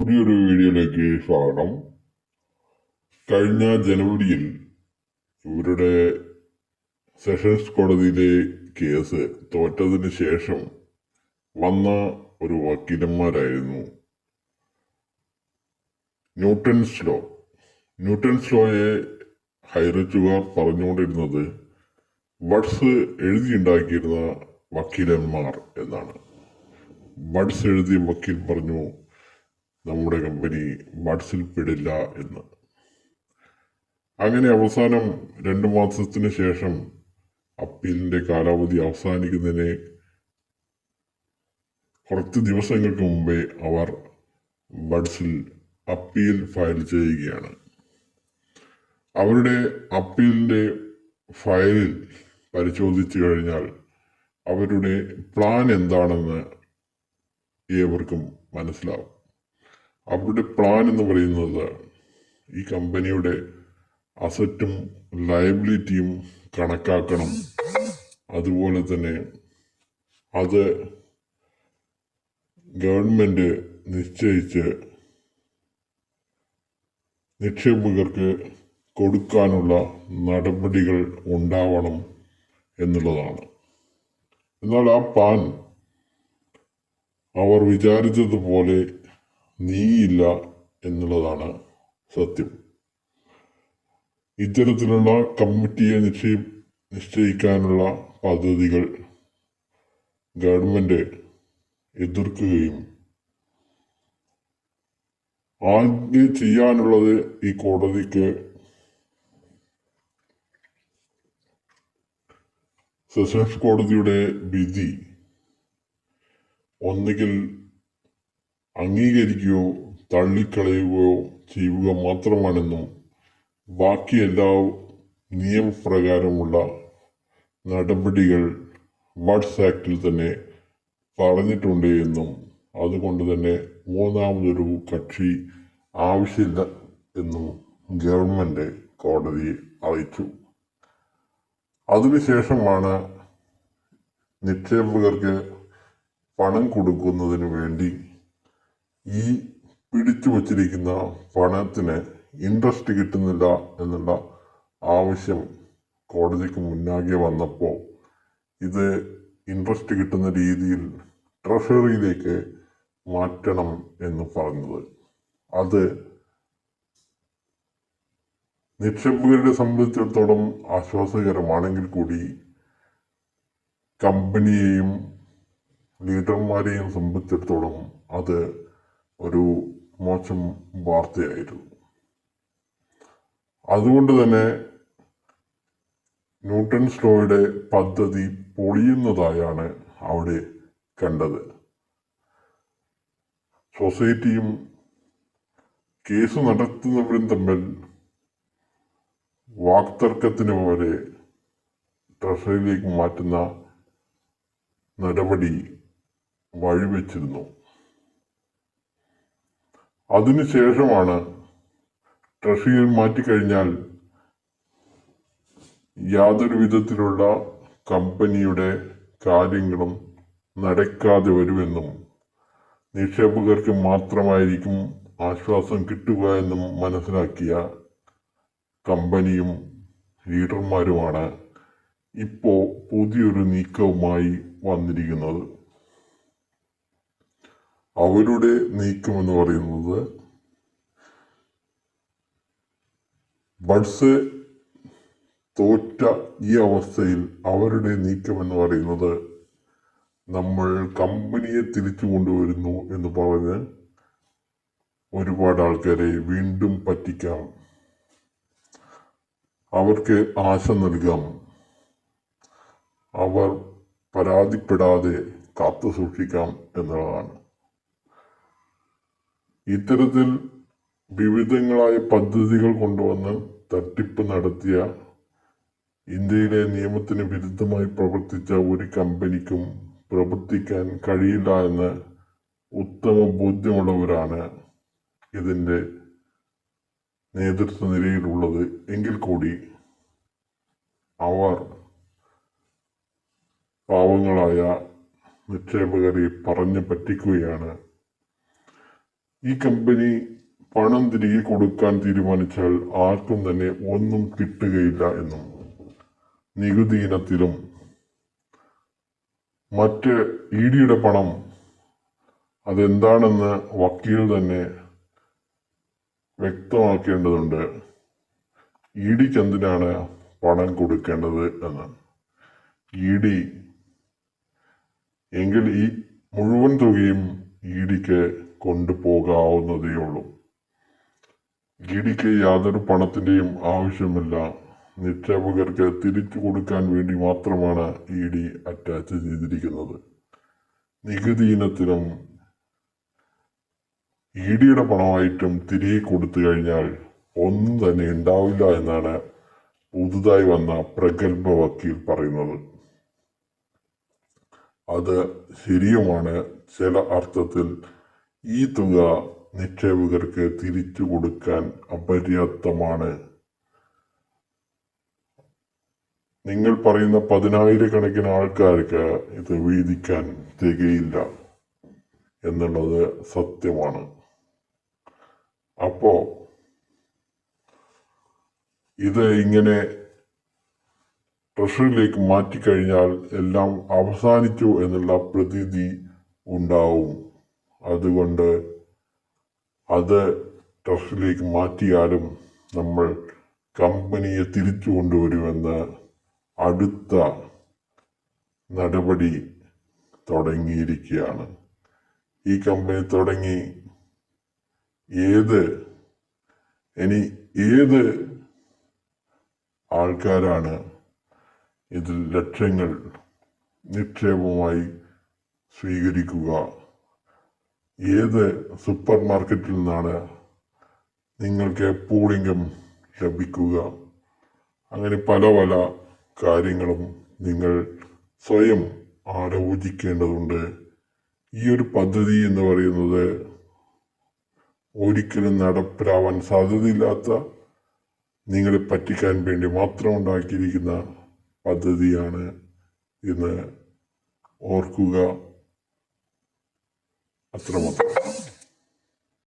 പുതിയൊരു വീഡിയോയിലേക്ക് സ്വാഗതം. കഴിഞ്ഞ ജനുവരിയിൽ ഇവരുടെ സെഷൻസ് കോടതിയിലെ കേസ് തോറ്റതിന് ശേഷം വന്ന ഒരു വക്കീലന്മാരായിരുന്നു ന്യൂട്ടൺസ് ലോ. ന്യൂട്ടൺസ് ലോയെ ഹൈറിച്ചുകാർ പറഞ്ഞുകൊണ്ടിരുന്നത് ബഡ്സ് എഴുതിയുണ്ടാക്കിയിരുന്ന വക്കീലന്മാർ എന്നാണ്. ബഡ്സ് എഴുതിയ വക്കീൽ പറഞ്ഞു നമ്മുടെ കമ്പനി ബഡ്സിൽ പെടില്ല എന്ന്. അങ്ങനെ അവസാനം 2 മാസത്തിന് ശേഷം അപ്പീലിന്റെ കാലാവധി അവസാനിക്കുന്നതിന് കുറച്ച് ദിവസങ്ങൾക്ക് മുമ്പേ അവർ ബഡ്സിൽ അപ്പീൽ ഫയൽ ചെയ്യുകയാണ്. അവരുടെ അപ്പീലിന്റെ ഫയലിൽ പരിശോധിച്ചു കഴിഞ്ഞാൽ അവരുടെ പ്ലാൻ എന്താണെന്ന് ഏവർക്കും മനസ്സിലാവും. അവരുടെ പ്ലാൻ എന്ന് പറയുന്നത് ഈ കമ്പനിയുടെ അസറ്റും ലയബിലിറ്റിയും കണക്കാക്കണം. അതുപോലെ തന്നെ അത് ഗവൺമെന്റ് നിശ്ചയിച്ച് നിക്ഷേപകർക്ക് കൊടുക്കാനുള്ള നടപടികൾ ഉണ്ടാവണം എന്നുള്ളതാണ്. എന്നാൽ ആ പ്ലാൻ അവർ വിചാരിച്ചതുപോലെ നീങ്ങിയില്ല എന്നുള്ളതാണ് സത്യം. ഇത്തരത്തിലുള്ള കമ്മിറ്റിയെ നിശ്ചയിക്കാനുള്ള പദ്ധതികൾ ഗവൺമെന്റ് എതിർക്കുകയും ആദ്യം ചെയ്യാനുള്ളത് ഈ കോടതിക്ക് സെഷൻസ് കോടതിയുടെ വിധി ഒന്നുകിൽ അംഗീകരിക്കുകയോ തള്ളിക്കളയുകയോ ചെയ്യുക മാത്രമാണെന്നും ബാക്കി എല്ലാ നിയമപ്രകാരമുള്ള നടപടികൾ ബഡ്സ് ആക്ടിൽ തന്നെ പറഞ്ഞിട്ടുണ്ട് എന്നും അതുകൊണ്ട് തന്നെ മൂന്നാമതൊരു കക്ഷി ആവശ്യമില്ല എന്നും ഗവൺമെന്റ് കോടതിയെ അറിയിച്ചു. അതിനുശേഷമാണ് നിക്ഷേപകർക്ക് പണം കൊടുക്കുന്നതിന് വേണ്ടി ഈ പിടിച്ചു വച്ചിരിക്കുന്ന പണത്തിന് ഇൻട്രസ്റ്റ് കിട്ടുന്നില്ല എന്നുള്ള ആവശ്യം കോടതിക്ക് മുന്നാകെ വന്നപ്പോൾ ഇത് ഇൻട്രസ്റ്റ് കിട്ടുന്ന രീതിയിൽ ട്രഷറിയിലേക്ക് മാറ്റണം എന്ന് പറഞ്ഞത് അത് നിക്ഷേപകരെ സംബന്ധിച്ചിടത്തോളം ആശ്വാസകരമാണെങ്കിൽ കൂടി കമ്പനിയെയും ലീഡർമാരെയും സംബന്ധിച്ചിടത്തോളം അത് ഒരു മോശം വാർത്തയായിരുന്നു. അതുകൊണ്ട് തന്നെ ന്യൂട്ടൺസ് ലോയുടെ പദ്ധതി പൊളിയുന്നതായാണ് അവിടെ കണ്ടത്. സൊസൈറ്റിയും കേസ് നടത്തുന്നവരും തമ്മിൽ വാക്തർക്കത്തിന് വരെ ട്രഷറിയിലേക്ക് മാറ്റുന്ന നടപടി വഴിവെച്ചിരുന്നു. അതിനുശേഷമാണ് ട്രഷറിയിൽ മാറ്റിക്കഴിഞ്ഞാൽ യാതൊരു വിധത്തിലുള്ള കമ്പനിയുടെ കാര്യങ്ങളും നടക്കാതെ വരുമെന്നും നിക്ഷേപകർക്ക് മാത്രമായിരിക്കും ആശ്വാസം കിട്ടുക എന്നും മനസ്സിലാക്കിയ കമ്പനിയും ലീഡർമാരുമാണ് ഇപ്പോൾ പുതിയൊരു നീക്കവുമായി വന്നിരിക്കുന്നത്. അവരുടെ നീക്കമെന്ന് പറയുന്നത് ബഡ്സ് തോറ്റ ഈ അവസ്ഥയിൽ അവരുടെ നീക്കമെന്ന് പറയുന്നത് നമ്മൾ കമ്പനിയെ തിരിച്ചു കൊണ്ടുവരുന്നു എന്ന് പറഞ്ഞ് ഒരുപാട് ആൾക്കാരെ വീണ്ടും പറ്റിക്കാം, അവർക്ക് ആശ നൽകാം, അവർ പരാതിപ്പെടാതെ കാത്തു സൂക്ഷിക്കാം എന്നുള്ളതാണ്. ഇത്തരത്തിൽ വിവിധങ്ങളായ പദ്ധതികൾ കൊണ്ടുവന്ന് തട്ടിപ്പ് നടത്തിയ ഇന്ത്യയിലെ നിയമത്തിന് വിരുദ്ധമായി പ്രവർത്തിച്ച ഒരു കമ്പനിക്കും പ്രവർത്തിക്കാൻ കഴിയില്ല എന്ന് ഉത്തമ ബോധ്യമുള്ളവരാണ് ഇതിൻ്റെ നേതൃത്വ നിരയിലുള്ളത്. എങ്കിൽ കൂടി അവർ പാവങ്ങളായ നിക്ഷേപകരെ പറഞ്ഞു പറ്റിക്കുകയാണ്. ഈ കമ്പനി പണം തിരികെ കൊടുക്കാൻ തീരുമാനിച്ചാൽ ആർക്കും തന്നെ ഒന്നും കിട്ടുകയില്ല എന്നും നികുതി ഇനത്തിലും മറ്റ് ഇഡിയുടെ പണം അതെന്താണെന്ന് വക്കീൽ തന്നെ വ്യക്തമാക്കേണ്ടതുണ്ട്. ഇഡിക്ക് എന്തിനാണ് പണം കൊടുക്കേണ്ടത് എന്ന്. ഇഡി എങ്കിൽ ഈ മുഴുവൻ തുകയും ഇഡിക്ക് കൊണ്ടുപോകാവുന്നതേ ഉള്ളൂ. ഇഡിക്ക് യാതൊരു പണത്തിൻ്റെയും ആവശ്യമില്ല. നിക്ഷേപകർക്ക് തിരിച്ചു കൊടുക്കാൻ വേണ്ടി മാത്രമാണ് ഇഡി അറ്റാച്ച് ചെയ്തിരിക്കുന്നത്. നികുതി ഇനത്തിലും ഇഡിയുടെ പണമായിട്ടും തിരികെ കൊടുത്തു കഴിഞ്ഞാൽ ഒന്നും തന്നെ ഉണ്ടാവില്ല എന്നാണ് പുതുതായി വന്ന പ്രഗത്ഭ വക്കീൽ പറയുന്നത്. അത് ശരിയുമാണ്. ചില അർത്ഥത്തിൽ ഈ തുക നിക്ഷേപകർക്ക് തിരിച്ചു കൊടുക്കാൻ അപര്യാപ്തമാണ്. നിങ്ങൾ പറയുന്ന 10,000-കണക്കിന് ആൾക്കാർക്ക് ഇത് വീതിക്കാൻ തികയില്ല എന്നുള്ളത് സത്യമാണ്. അപ്പോ ഇത് ഇങ്ങനെ ട്രഷറിയിലേക്ക് മാറ്റിക്കഴിഞ്ഞാൽ എല്ലാം അവസാനിച്ചു എന്നുള്ള പ്രതീതി ഉണ്ടാവും. അതുകൊണ്ട് അത് ട്രഷറിയിലേക്ക് മാറ്റിയാലും നമ്മൾ കമ്പനിയെ തിരിച്ചു കൊണ്ടുവരുമെന്ന് അടുത്ത നടപടി തുടങ്ങിയിരിക്കുകയാണ്. ഈ കമ്പനി തുടങ്ങി ഏത് ആൾക്കാരാണ് ഇതിൽ ലക്ഷങ്ങൾ നിക്ഷേപമായി സ്വീകരിക്കുക? ഏത് സൂപ്പർ മാർക്കറ്റിൽ നിന്നാണ് നിങ്ങൾക്ക് എപ്പോഴെങ്കിലും ലഭിക്കുക? അങ്ങനെ പല പല കാര്യങ്ങളും നിങ്ങൾ സ്വയം ആലോചിക്കേണ്ടതുണ്ട്. ഈ ഒരു പദ്ധതി എന്ന് പറയുന്നത് ഒരിക്കലും നടപ്പിലാവാൻ സാധ്യതയില്ലാത്ത, നിങ്ങളെ പറ്റിക്കാൻ വേണ്ടി മാത്രം ഉണ്ടാക്കിയിരിക്കുന്ന പദ്ധതിയാണ് എന്ന് ഓർക്കുക. അത്രമാത്രം.